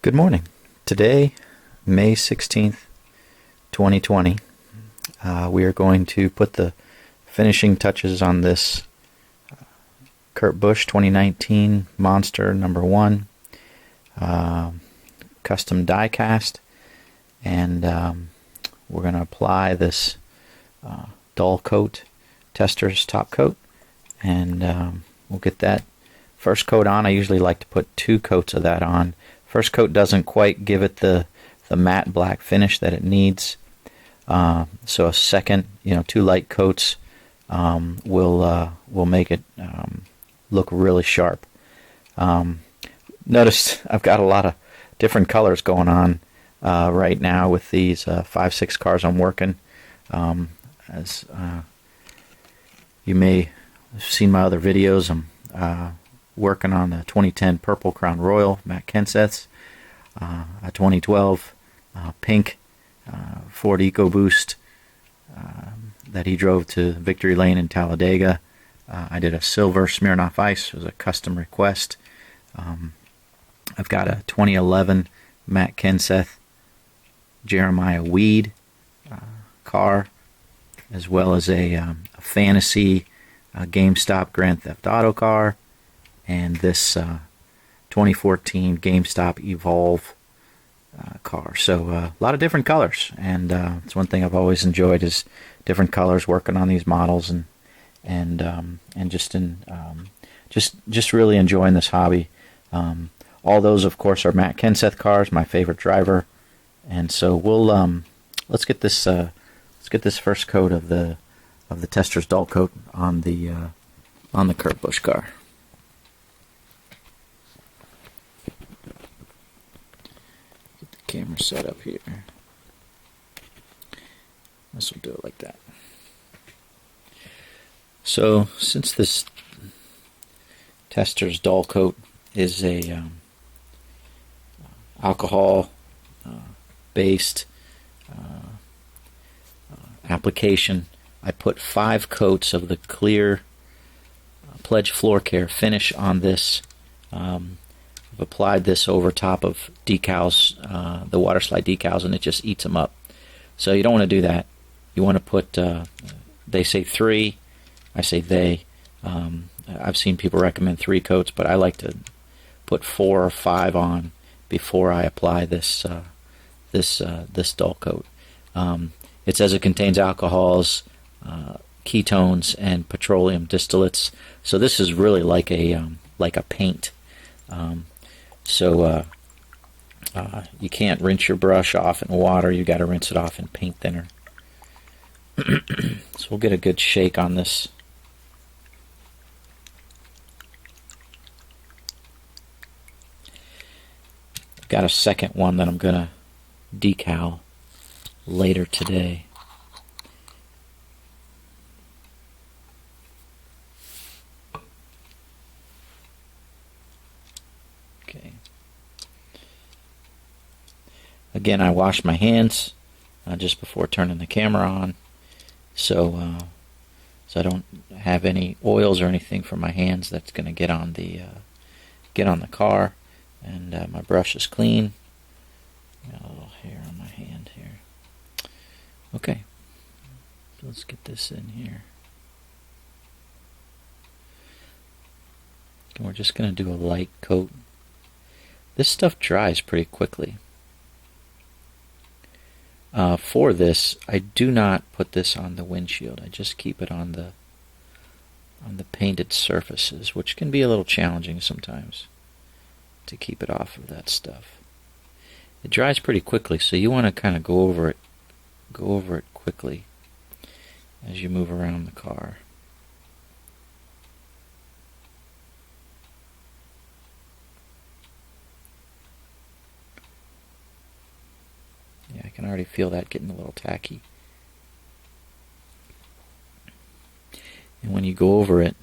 Good morning. Today, May 16th, 2020, we are going to put the finishing touches on this Busch 2019 Monster #1 custom diecast, and we're going to apply this Dullcote Testors top coat, and we'll get that first coat on. I usually like to put 2 coats of that on. First coat doesn't quite give it the matte black finish that it needs, so a second, 2 light coats will make it look really sharp. Notice I've got a lot of different colors going on right now with these 5-6 cars I'm working. As you may have seen my other videos, I'm working on the 2010 Purple Crown Royal, Matt Kenseth's, a 2012 pink Ford EcoBoost that he drove to Victory Lane in Talladega. I did a silver Smirnoff Ice. It was a custom request. I've got a 2011 Matt Kenseth Jeremiah Weed car, as well as a fantasy GameStop Grand Theft Auto car, and this 2014 GameStop Evolve car. So a lot of different colors, and it's one thing I've always enjoyed is different colors, working on these models, and just really enjoying this hobby. All those, of course, are Matt Kenseth cars, my favorite driver, and so we'll let's get this first coat of the Testors Dullcote on the Kurt Busch car. Get the camera set up here. This will do it like that. So, since this Testors Dullcote is a alcohol based application, I put 5 coats of the clear Pledge Floor Care finish on this. I've applied this over top of decals, the water slide decals, and it just eats them up. So you don't want to do that. You want to put, they say 3, I say they. I've seen people recommend 3 coats, but I like to put 4 or 5 on before I apply this Dullcote. It says it contains alcohols, ketones, and petroleum distillates. So this is really like a paint. So you can't rinse your brush off in water. You got to rinse it off in paint thinner. So we'll get a good shake on this. I've got a second one that I'm gonna decal later today. Okay. Again, I wash my hands just before turning the camera on, so I don't have any oils or anything from my hands that's going to get on the car. And my brush is clean. Got a little hair on my hand here. Okay, so let's get this in here. And we're just going to do a light coat. This stuff dries pretty quickly. For this, I do not put this on the windshield. I just keep it on the painted surfaces, which can be a little challenging sometimes to keep it off of that stuff. It dries pretty quickly, so you want to kind of go over it quickly as you move around the car. Yeah, I can already feel that getting a little tacky. And when you go over it,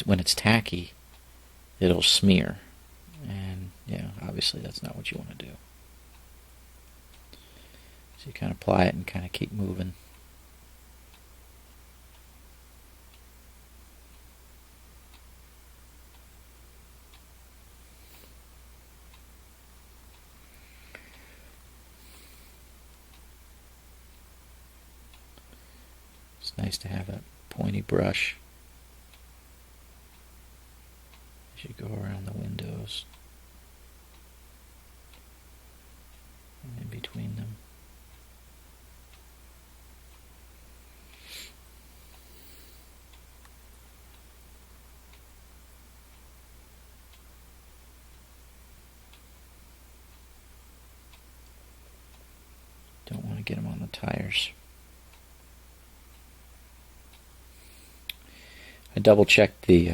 when it's tacky, it'll smear, and obviously that's not what you want to do. So you kind of apply it and kind of keep moving. It's nice to have a pointy brush as you go around the windows and in between them. Don't want to get them on the tires. I double checked the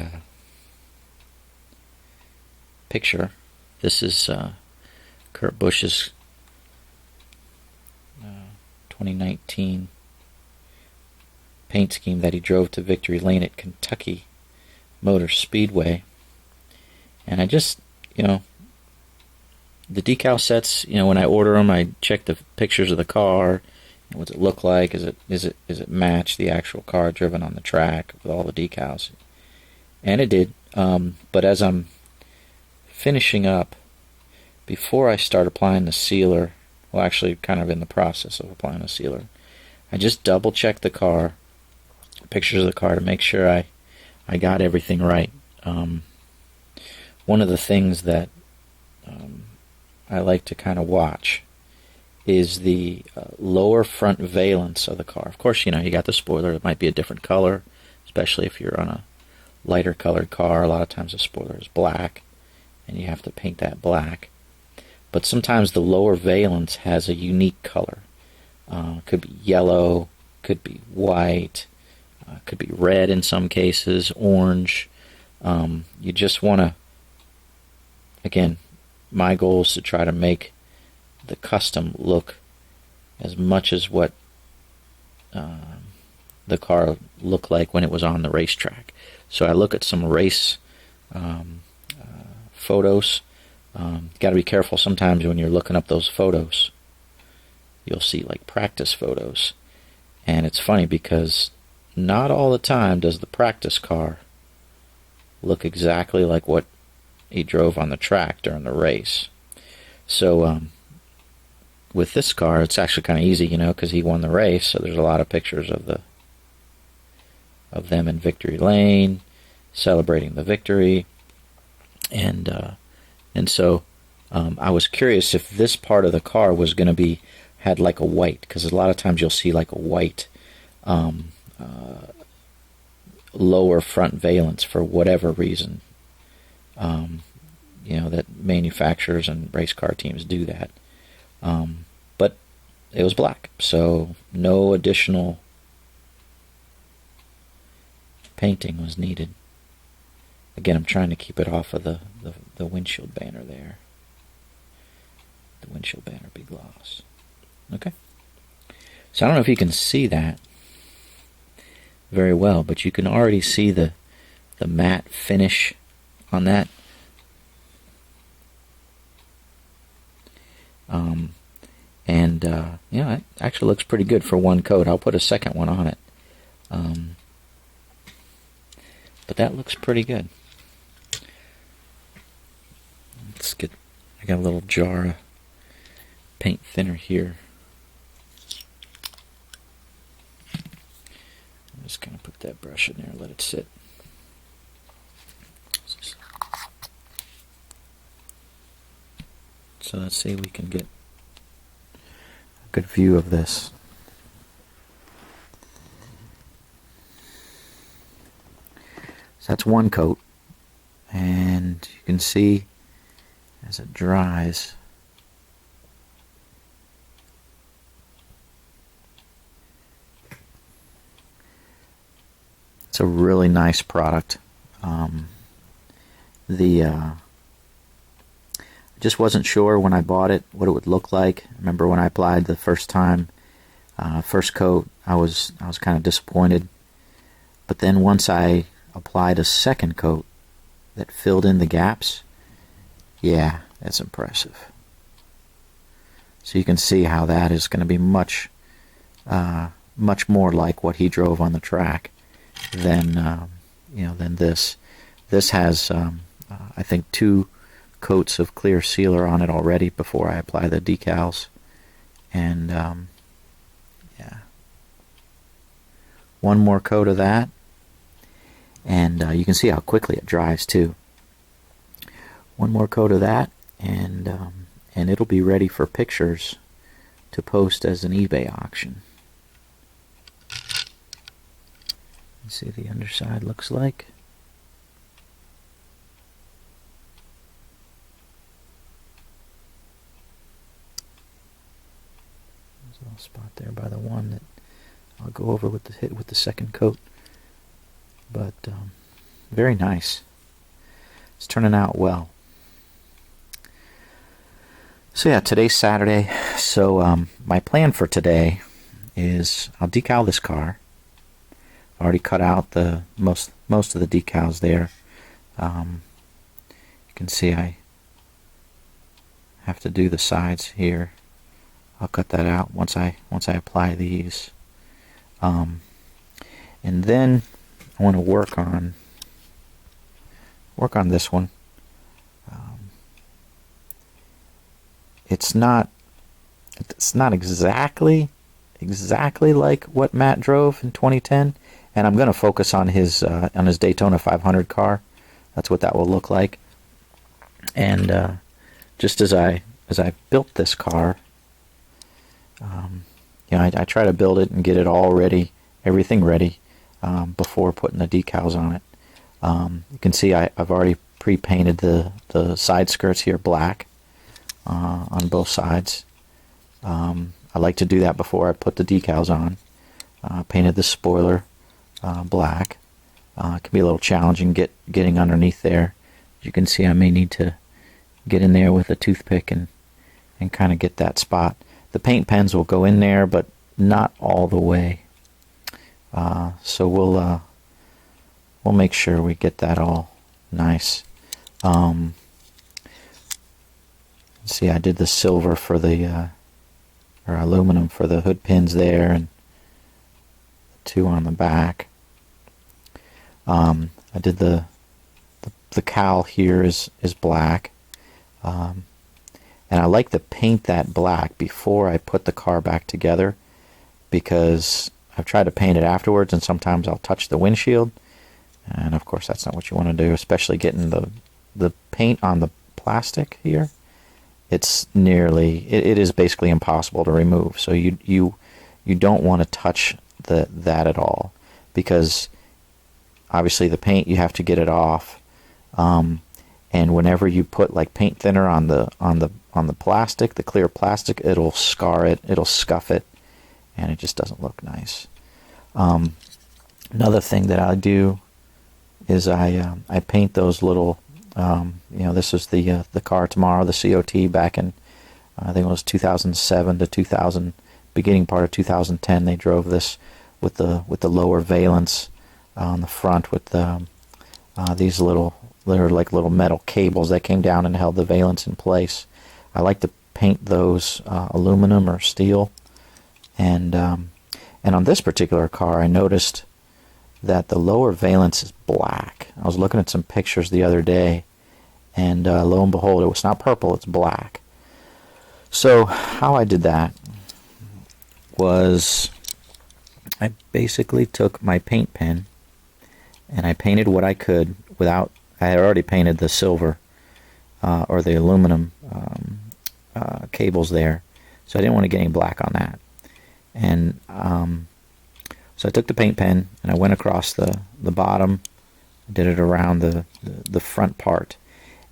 picture. This is Kurt Busch's 2019 paint scheme that he drove to victory lane at Kentucky Motor Speedway. And I just, the decal sets, when I order them, I check the pictures of the car. What's it look like? Is it match the actual car driven on the track with all the decals? And it did. But as I'm finishing up, before I start applying the sealer, well, actually, kind of in the process of applying the sealer, I just double check the car, pictures of the car, to make sure I got everything right. One of the things that I like to kind of watch is the lower front valence of the car. Of course, you got the spoiler. It might be a different color, especially if you're on a lighter colored car. A lot of times the spoiler is black, and you have to paint that black. But sometimes the lower valence has a unique color. Could be yellow, could be white, could be red in some cases, orange. You just want to, again, my goal is to try to make the custom look as much as what the car looked like when it was on the racetrack. So I look at some race photos. Got to be careful sometimes when you're looking up those photos. You'll see like practice photos, and it's funny because not all the time does the practice car look exactly like what he drove on the track during the race. So with this car, it's actually kind of easy, because he won the race. So there's a lot of pictures of them in victory lane, celebrating the victory, and so I was curious if this part of the car was going to had like a white, because a lot of times you'll see like a white lower front valence for whatever reason. That manufacturers and race car teams do that. But it was black, so no additional painting was needed. Again, I'm trying to keep it off of the windshield banner there. The windshield banner be gloss. Okay. So I don't know if you can see that very well, but you can already see the matte finish on that. It actually looks pretty good for one coat. I'll put a second one on it. But that looks pretty good. I got a little jar of paint thinner here. I'm just going to put that brush in there and let it sit. So let's see if we can get a good view of this. So that's one coat, and you can see as it dries, it's a really nice product. I just wasn't sure when I bought it what it would look like. I remember when I applied the first time, first coat, I was kind of disappointed. But then once I applied a second coat that filled in the gaps, yeah, that's impressive. So you can see how that is going to be much more like what he drove on the track than this. This has I think 2 coats of clear sealer on it already before I apply the decals, and one more coat of that, and you can see how quickly it dries too. One more coat of that, and it'll be ready for pictures to post as an eBay auction. See the underside looks like. There's a little spot there by the one that I'll go over with the second coat. But very nice. It's turning out well. So yeah, today's Saturday. So my plan for today is I'll decal this car. I've already cut out the most of the decals there. You can see I have to do the sides here. I'll cut that out once I apply these. And then I want to work on this one. It's not exactly like what Matt drove in 2010, and I'm going to focus on his Daytona 500 car. That's what that will look like. And just as I built this car, I try to build it and get it all ready, everything ready, before putting the decals on it. You can see I've already pre-painted the side skirts here black on both sides. I like to do that before I put the decals on. Painted the spoiler black. It can be a little challenging getting underneath there. As you can see, I may need to get in there with a toothpick and kind of get that spot. The paint pens will go in there, but not all the way. So we'll make sure we get that all nice. See, I did the silver for the or aluminum for the hood pins there, and two on the back. I did the cowl here is black, and I like to paint that black before I put the car back together, because I've tried to paint it afterwards, and sometimes I'll touch the windshield, and of course that's not what you want to do, especially getting the paint on the plastic here. It is basically impossible to remove. So you don't want to touch that at all, because obviously the paint, you have to get it off, and whenever you put like paint thinner on the plastic, the clear plastic, it'll scar it, it'll scuff it, and it just doesn't look nice. Another thing that I do is I paint those little. This is the car tomorrow, the COT, back in I think it was 2007 to 2000, beginning part of 2010. They drove this with the lower valence on the front with these they're like little metal cables that came down and held the valence in place. I like to paint those aluminum or steel, and on this particular car, I noticed that the lower valence is black. I was looking at some pictures the other day, and lo and behold, it was not purple, it's black. So how I did that was I basically took my paint pen and I painted what I could without, I had already painted the silver or the aluminum cables there, so I didn't want to get any black on that. And so I took the paint pen and I went across the bottom, did it around the front part,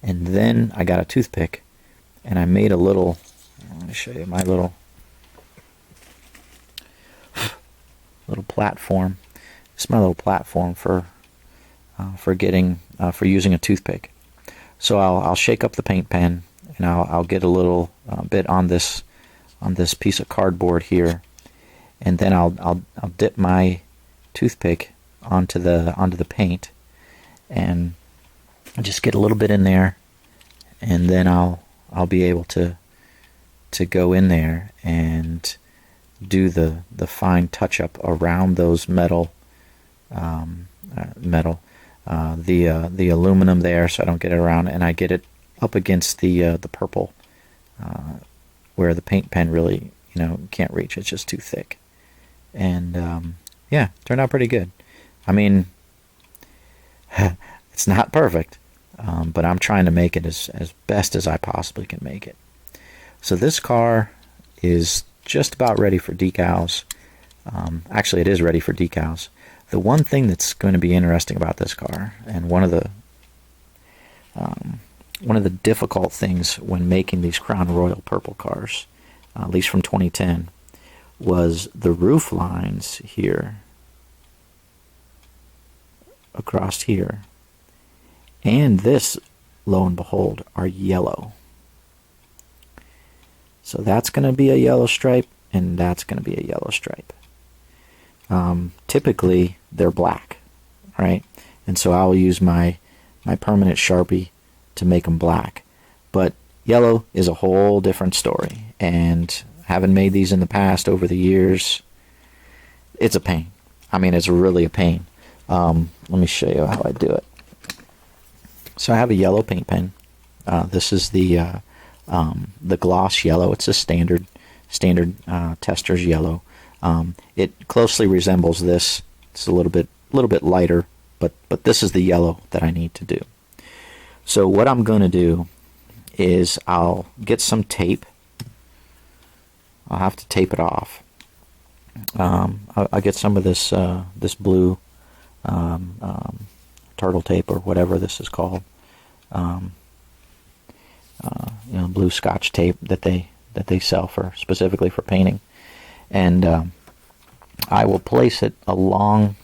and then I got a toothpick and I made a little, let me show you my little platform. This is my little platform for using a toothpick. So I'll shake up the paint pen and I'll get a little bit on this piece of cardboard here, and then I'll dip my toothpick onto the paint and just get a little bit in there, and then I'll be able to go in there and do the fine touch up around those the aluminum there, so I don't get it around, and I get it up against the purple where the paint pen really can't reach. It's just too thick. And Yeah, turned out pretty good. I mean, it's not perfect, but I'm trying to make it as best as I possibly can make it. So this car is just about ready for decals. Actually, it is ready for decals. The one thing that's going to be interesting about this car, and one of the difficult things when making these Crown Royal purple cars, at least from 2010, was the roof lines here, across here, and this, lo and behold, are yellow. So that's going to be a yellow stripe, and that's going to be a yellow stripe. Typically, they're black, right? And so I'll use my permanent Sharpie to make them black. But yellow is a whole different story, and having made these in the past over the years, it's a pain. I mean, it's really a pain. Let me show you how I do it. So I have a yellow paint pen. This is the gloss yellow. It's a standard Testors yellow. It closely resembles this. It's a little bit lighter, but this is the yellow that I need to do. So what I'm going to do is I'll get some tape. I'll have to tape it off. I'll get some of this blue turtle tape, or whatever this is called. Blue Scotch tape that they sell specifically for painting, and I will place it along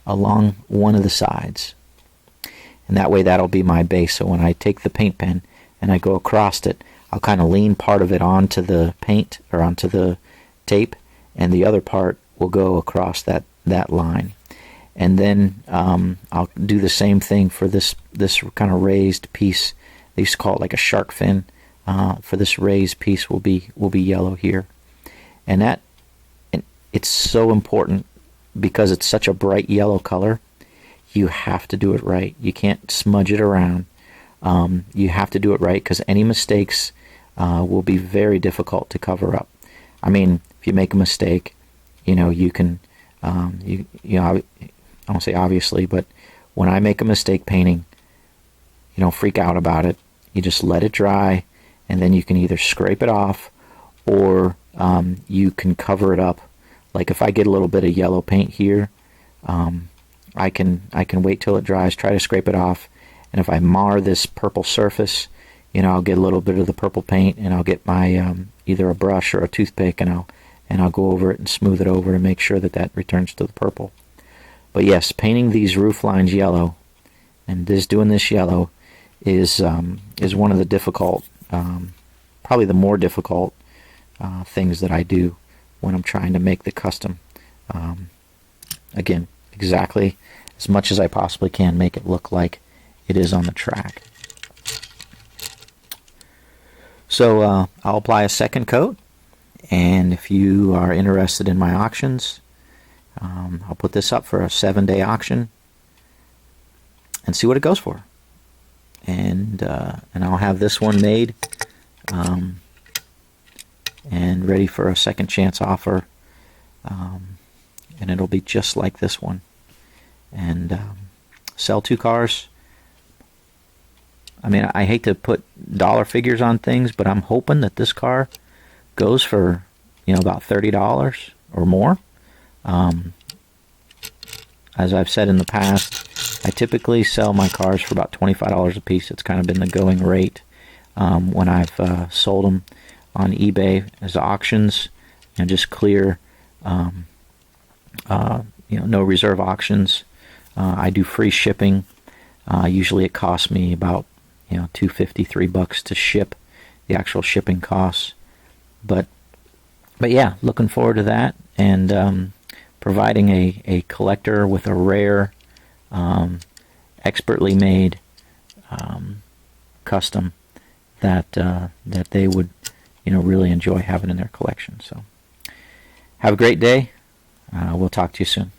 one of the sides, and that way that'll be my base. So when I take the paint pen and I go across it, I'll kind of lean part of it onto the paint, or onto the tape, and the other part will go across that line. And then I'll do the same thing for this kind of raised piece. They used to call it like a shark fin. For this raised piece will be yellow here, and it's so important because it's such a bright yellow color. You have to do it right. You can't smudge it around. You have to do it right, because any mistakes will be very difficult to cover up. I mean, if you make a mistake, you can I won't say obviously, but when I make a mistake painting, you don't freak out about it. You just let it dry, and then you can either scrape it off, or you can cover it up. Like if I get a little bit of yellow paint here, I can wait till it dries, try to scrape it off, and if I mar this purple surface, I'll get a little bit of the purple paint, and I'll get my either a brush or a toothpick, and I'll go over it and smooth it over to make sure that returns to the purple. But yes, painting these roof lines yellow, and doing this yellow is one of the difficult, probably the more difficult things that I do when I'm trying to make the custom. Again, exactly as much as I possibly can, make it look like it is on the track. So I'll apply a second coat, and if you are interested in my auctions, I'll put this up for a 7-day auction and see what it goes for. And I'll have this one made and ready for a second chance offer, and it'll be just like this one. And sell 2 cars. I mean, I hate to put dollar figures on things, but I'm hoping that this car goes for about $30 or more. As I've said in the past, I typically sell my cars for about $25 a piece. It's kind of been the going rate when I've sold them on eBay as auctions, just clear, no reserve auctions. I do free shipping. Usually it costs me about $2.50, $3 to ship, the actual shipping costs. But yeah, looking forward to that, and providing a collector with a rare, expertly made custom that they would really enjoy having in their collection. So have a great day. We'll talk to you soon.